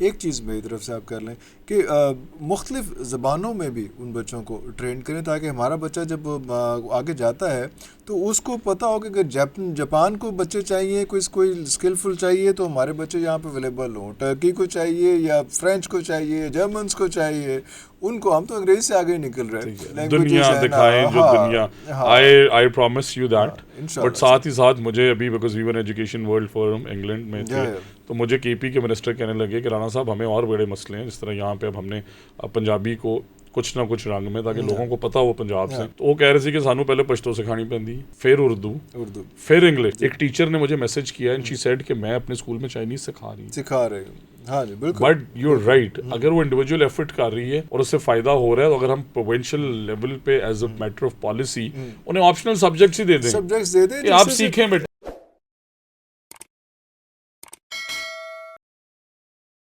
एक चीज़ मेरी तरफ से आप कर लें कि मुख्तलिफ ज़बानों में भी उन बच्चों को ट्रेन करें, ताकि हमारा बच्चा जब आगे जाता है तो उसको पता हो कि अगर जापान को बच्चे चाहिए, कोई स्किलफुल चाहिए, तो हमारे बच्चे यहाँ पे अवेलेबल हों। टर्की को चाहिए या फ्रेंच को चाहिए, जर्मन्स को चाहिए, उनको हम तो अंग्रेजी से आगे निकल रहे हैं। दुनिया दिखाएं जो दुनिया, I promise you that. But साथ ही साथ मुझे अभी, because we were education world forum England में थे, तो मुझे केपी के मिनिस्टर कहने लगे कि राणा साहब हमें और बड़े मसले हैं, जिस तरह यहाँ पे अब हमने पंजाबी को कुछ ना कुछ रंग में, ताकि लोगों को पता हो पंजाब से। तो वो कह रहे थे कि सानू पहले पश्तो सिखानी पैंदी, फिर उर्दू, फिर इंग्लिश। एक टीचर ने मुझे मैसेज किया एंड शी सेड कि मैं अपने स्कूल में चाइनीज सिखा रही हूँ। हाँ जी, बिल्कुल। बट यू आर राइट, अगर वो इंडिविजुअल एफर्ट कर रही है और उससे फायदा हो रहा है, तो अगर हम प्रोविंशियल लेवल पे as a matter of policy उन्हें ऑप्शनल सब्जेक्ट्स ही दे दें कि आप सीखें बेटा।